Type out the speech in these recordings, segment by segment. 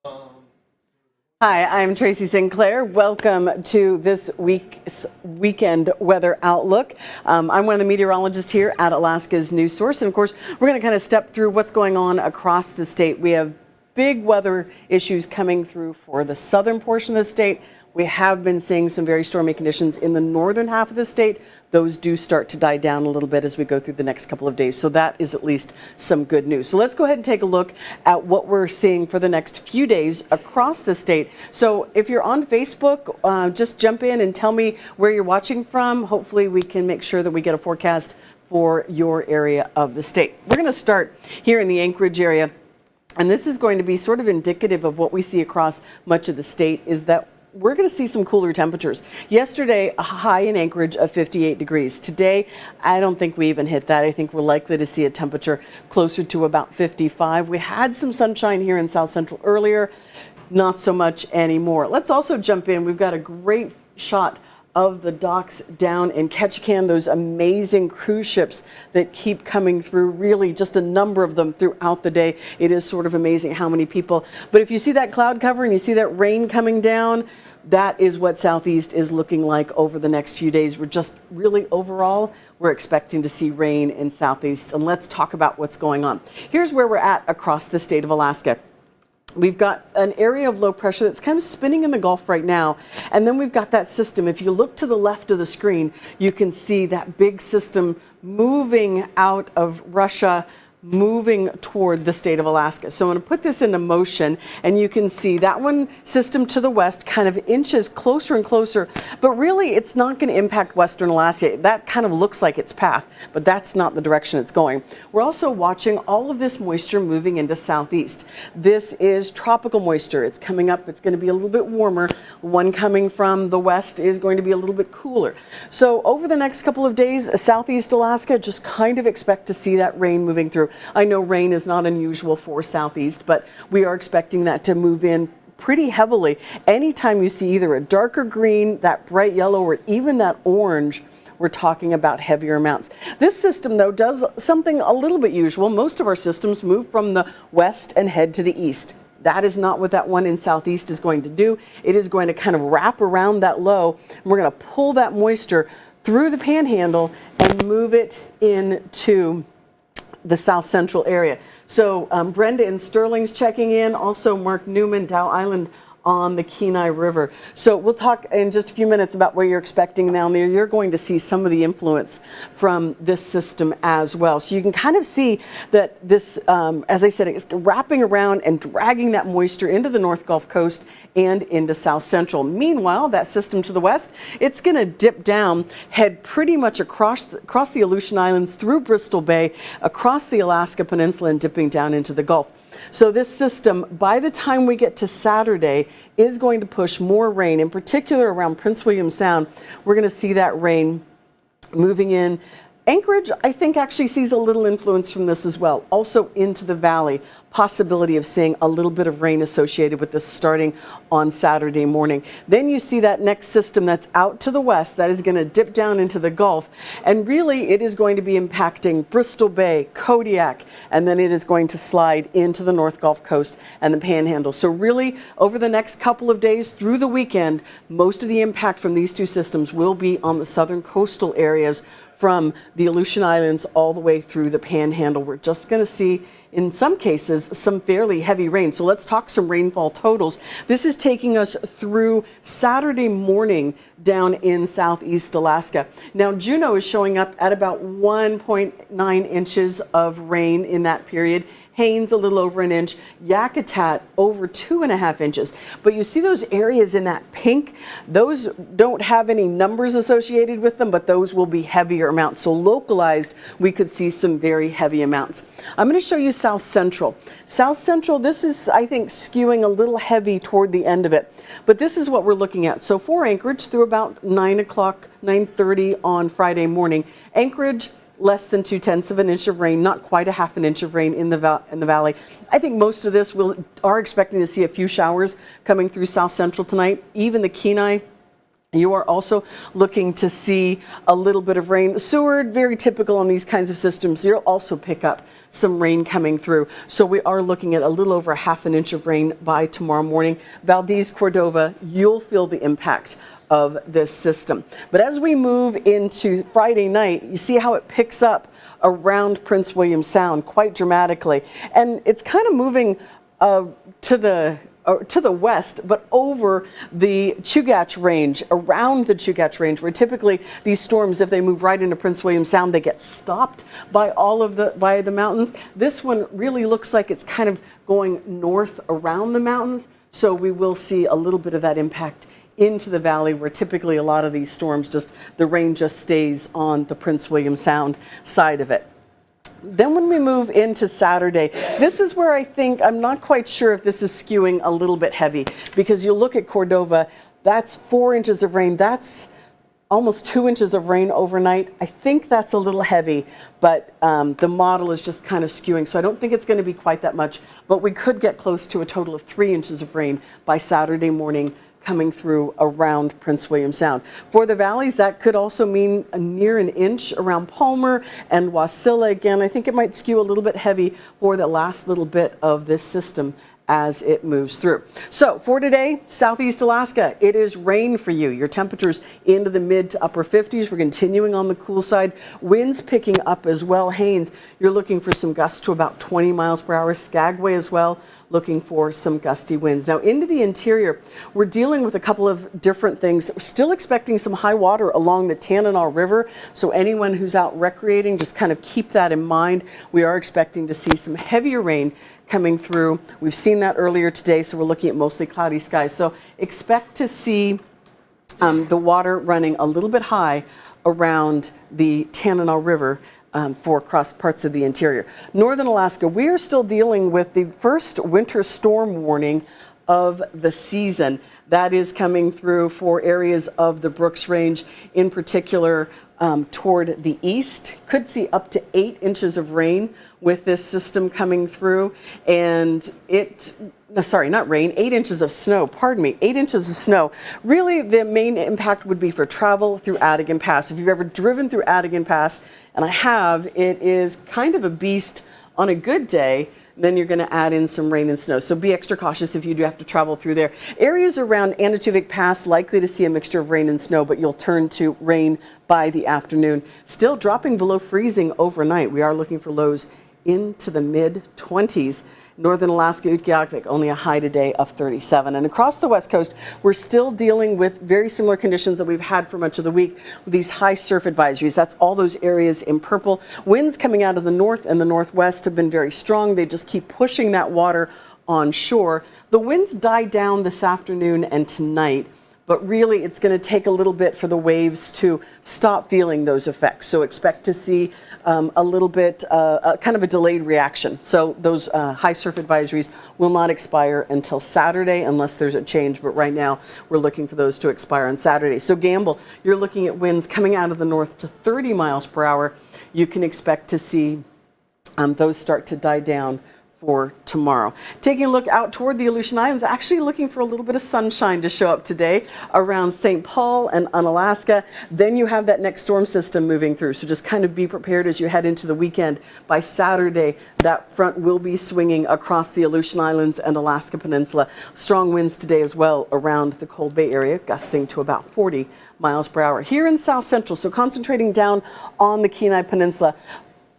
Hi, I'm Tracy Sinclaire. Welcome to this week's weekend weather outlook. I'm one of the meteorologists here at Alaska's News Source, and of course, we're going to kind of step through what's going on across the state. We have big weather issues coming through for the southern portion of the state. We have been seeing some very stormy conditions in the northern half of the state. Those do start to die down a little bit as we go through the next couple of days. So that is at least some good news. So let's go ahead and take a look at what we're seeing for the next few days across the state. So if you're on Facebook, just jump in and tell me where you're watching from. Hopefully we can make sure that we get a forecast for your area of the state. We're going to start here in the Anchorage area. And this is going to be sort of indicative of what we see across much of the state, is that we're going to see some cooler temperatures. Yesterday, a high in Anchorage of 58 degrees. Today, I don't think we even hit that. I think we're likely to see a temperature closer to about 55. We had some sunshine here in South Central earlier, not so much anymore. Let's also jump in. We've got a great shot of the docks down in Ketchikan, those amazing cruise ships that keep coming through, really just a number of them throughout the day. It is sort of amazing how many people. But if you see that cloud cover and you see that rain coming down, that is what Southeast is looking like over the next few days. We're just really overall, we're expecting to see rain in Southeast. And let's talk about what's going on. Here's where we're at across the state of Alaska. We've got an area of low pressure that's kind of spinning in the Gulf right now. And then we've got that system. If you look to the left of the screen, you can see that big system moving out of Russia, moving toward the state of Alaska. So I'm going to put this into motion, and you can see that one system to the west kind of inches closer and closer, but really it's not going to impact western Alaska. That kind of looks like its path, but that's not the direction it's going. We're also watching all of this moisture moving into Southeast. This is tropical moisture. It's coming up. It's going to be a little bit warmer. One coming from the west is going to be a little bit cooler. So over the next couple of days, Southeast Alaska, just kind of expect to see that rain moving through. I know rain is not unusual for Southeast, but we are expecting that to move in pretty heavily. Anytime you see either a darker green, that bright yellow, or even that orange, we're talking about heavier amounts. This system, though, does something a little bit usual. Most of our systems move from the west and head to the east. That is not what that one in Southeast is going to do. It is going to kind of wrap around that low, and we're going to pull that moisture through the panhandle and move it into the South Central area. So Brenda in Sterling's checking in, also Mark Newman, Dow Island on the Kenai River. So we'll talk in just a few minutes about what you're expecting down there. You're going to see some of the influence from this system as well. So you can kind of see that this, as I said, it's wrapping around and dragging that moisture into the North Gulf Coast and into South Central. Meanwhile, that system to the west, it's going to dip down, head pretty much across the Aleutian Islands, through Bristol Bay, across the Alaska Peninsula, and dipping down into the Gulf. So this system, by the time we get to Saturday, is going to push more rain, in particular around Prince William Sound. We're going to see that rain moving in. Anchorage, I think, actually sees a little influence from this as well. Also into the valley, possibility of seeing a little bit of rain associated with this starting on Saturday morning. Then you see that next system that's out to the west that is going to dip down into the Gulf. And really, it is going to be impacting Bristol Bay, Kodiak, and then it is going to slide into the North Gulf Coast and the Panhandle. So really, over the next couple of days through the weekend, most of the impact from these two systems will be on the southern coastal areas, from the Aleutian Islands all the way through the Panhandle. We're just going to see, in some cases, some fairly heavy rain. So let's talk some rainfall totals. This is taking us through Saturday morning down in Southeast Alaska. Now, Juneau is showing up at about 1.9 inches of rain in that period. Haines a little over an inch, Yakutat over 2.5 inches. But you see those areas in that pink, those don't have any numbers associated with them, but those will be heavier amounts. So localized, we could see some very heavy amounts. I'm going to show you South Central. South Central, this is, I think, skewing a little heavy toward the end of it. But this is what we're looking at. So for Anchorage, through about 9 o'clock, 9:30 on Friday morning, Anchorage, less than 0.2 of an inch of rain, not quite a half an inch of rain in the valley. I think most of this are expecting to see a few showers coming through South Central tonight. Even the Kenai You are also looking to see a little bit of rain. Seward, very typical on these kinds of systems. You'll also pick up some rain coming through. So we are looking at a little over ½ an inch of rain by tomorrow morning. Valdez, Cordova, you'll feel the impact of this system. But as we move into Friday night, you see how it picks up around Prince William Sound quite dramatically. And it's kind of moving to the west, but over the Chugach Range, around the Chugach Range, where typically these storms, if they move right into Prince William Sound, they get stopped by by the mountains. This one really looks like it's kind of going north around the mountains, so we will see a little bit of that impact into the valley, where typically a lot of these storms the rain just stays on the Prince William Sound side of it. Then when we move into Saturday, this is where I think, I'm not quite sure if this is skewing a little bit heavy, because you look at Cordova, that's 4 inches of rain. That's almost 2 inches of rain overnight. I think that's a little heavy, but the model is just kind of skewing. So I don't think it's going to be quite that much, but we could get close to a total of 3 inches of rain by Saturday morning coming through around Prince William Sound. For the valleys, that could also mean near an inch around Palmer and Wasilla. Again, I think it might skew a little bit heavy for the last little bit of this system as it moves through. So for today, Southeast Alaska, it is rain for you. Your temperatures into the mid to upper 50s. We're continuing on the cool side. Winds picking up as well. Haines, you're looking for some gusts to about 20 miles per hour. Skagway as well, looking for some gusty winds. Now into the interior, we're dealing with a couple of different things. We're still expecting some high water along the Tanana River. So anyone who's out recreating, just kind of keep that in mind. We are expecting to see some heavier rain coming through. We've seen that earlier today, so we're looking at mostly cloudy skies. So expect to see the water running a little bit high around the Tanana River for across parts of the interior. Northern Alaska, we are still dealing with the first winter storm warning of the season. That is coming through for areas of the Brooks Range, in particular toward the east. Could see up to 8 inches of rain with this system coming through. And sorry, not rain, 8 inches of snow, pardon me, 8 inches of snow. Really, the main impact would be for travel through Adigan Pass. If you've ever driven through Adigan Pass, and I have, it is kind of a beast on a good day. Then you're going to add in some rain and snow. So be extra cautious if you do have to travel through there. Areas around Anatuvik Pass likely to see a mixture of rain and snow, but you'll turn to rain by the afternoon. Still dropping below freezing overnight. We are looking for lows into the mid-20s. Northern Alaska, Utqiagvik, only a high today of 37. And across the west coast, we're still dealing with very similar conditions that we've had for much of the week with these high surf advisories. That's all those areas in purple. Winds coming out of the north and the northwest have been very strong. They just keep pushing that water on shore. The winds die down this afternoon and tonight, but really it's going to take a little bit for the waves to stop feeling those effects. So expect to see a little bit, kind of a delayed reaction. So those high surf advisories will not expire until Saturday unless there's a change, but right now we're looking for those to expire on Saturday. So Gamble, you're looking at winds coming out of the north to 30 miles per hour. You can expect to see those start to die down for tomorrow. Taking a look out toward the Aleutian Islands, actually looking for a little bit of sunshine to show up today around St. Paul and Unalaska. Then you have that next storm system moving through. So just kind of be prepared as you head into the weekend. By Saturday, that front will be swinging across the Aleutian Islands and Alaska Peninsula. Strong winds today as well around the Cold Bay area, gusting to about 40 miles per hour. Here in South Central, so concentrating down on the Kenai Peninsula,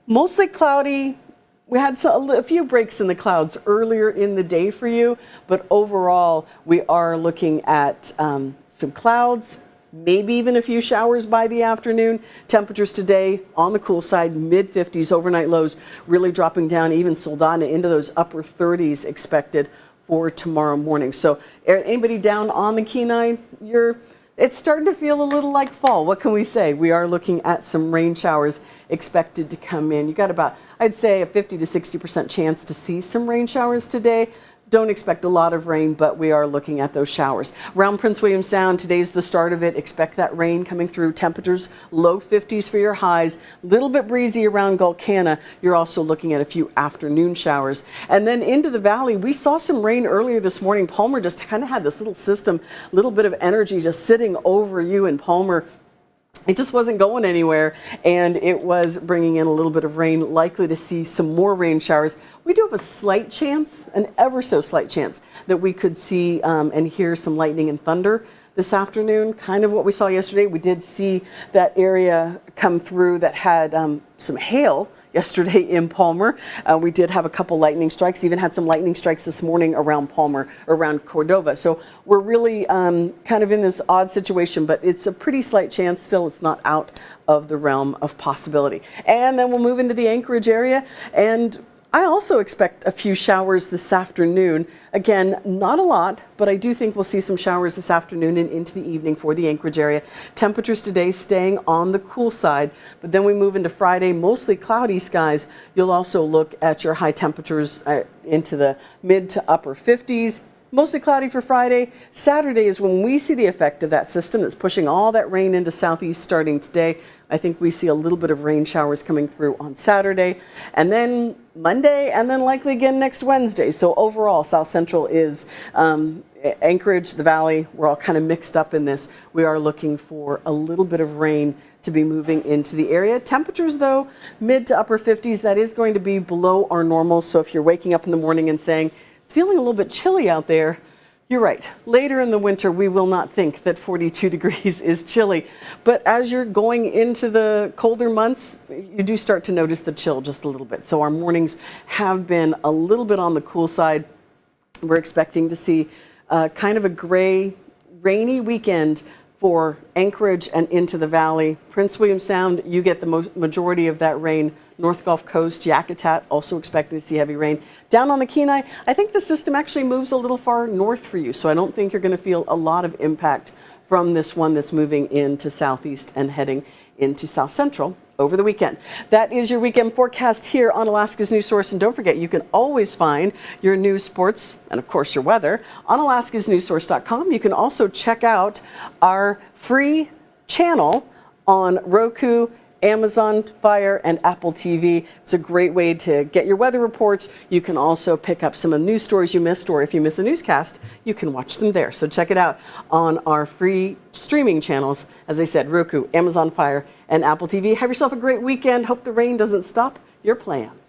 mostly cloudy. We had a few breaks in the clouds earlier in the day for you, but overall we are looking at some clouds, maybe even a few showers by the afternoon. Temperatures today on the cool side, mid-50s, overnight lows really dropping down, even Soldotna into those upper 30s expected for tomorrow morning. So anybody down on the Kenai, it's starting to feel a little like fall. What can we say? We are looking at some rain showers expected to come in. You got about, I'd say, a 50 to 60% chance to see some rain showers today. Don't expect a lot of rain, but we are looking at those showers. Around Prince William Sound, today's the start of it. Expect that rain coming through. Temperatures low 50s for your highs. Little bit breezy around Gulkana. You're also looking at a few afternoon showers. And then into the valley, we saw some rain earlier this morning. Palmer just kind of had this little system, little bit of energy just sitting over you in Palmer. It just wasn't going anywhere, and it was bringing in a little bit of rain, likely to see some more rain showers. We do have a slight chance, an ever so slight chance, that we could see and hear some lightning and thunder this afternoon, kind of what we saw yesterday. We did see that area come through that had some hail yesterday in Palmer. We did have a couple lightning strikes, even had some lightning strikes this morning around Palmer, around Cordova. So we're really kind of in this odd situation, but it's a pretty slight chance still. It's not out of the realm of possibility. And then we'll move into the Anchorage area, and I also expect a few showers this afternoon. Again, not a lot, but I do think we'll see some showers this afternoon and into the evening for the Anchorage area. Temperatures today staying on the cool side, but then we move into Friday, mostly cloudy skies. You'll also look at your high temperatures into the mid to upper 50s. Mostly cloudy for Friday. Saturday is when we see the effect of that system that's pushing all that rain into southeast starting today. I think we see a little bit of rain showers coming through on Saturday, and then Monday, and then likely again next Wednesday. So overall, South Central is Anchorage, the Valley, we're all kind of mixed up in this. We are looking for a little bit of rain to be moving into the area. Temperatures, though, mid to upper 50s. That is going to be below our normal. So if you're waking up in the morning and saying, it's feeling a little bit chilly out there, you're right. Later in the winter, we will not think that 42 degrees is chilly. But as you're going into the colder months, you do start to notice the chill just a little bit. So our mornings have been a little bit on the cool side. We're expecting to see kind of a gray, rainy weekend for Anchorage and into the valley. Prince William Sound, you get the majority of that rain. North Gulf Coast, Yakutat, also expecting to see heavy rain. Down on the Kenai, I think the system actually moves a little far north for you, so I don't think you're going to feel a lot of impact from this one that's moving into southeast and heading into South Central over the weekend. That is your weekend forecast here on Alaska's News Source. And don't forget, you can always find your news, sports, and of course your weather on alaskasnewssource.com. You can also check out our free channel on Roku, Amazon Fire, and Apple TV. It's a great way to get your weather reports. You can also pick up some of the news stories you missed, or if you miss a newscast, you can watch them there. So check it out on our free streaming channels. As I said, Roku, Amazon Fire, and Apple TV. Have yourself a great weekend. Hope the rain doesn't stop your plans.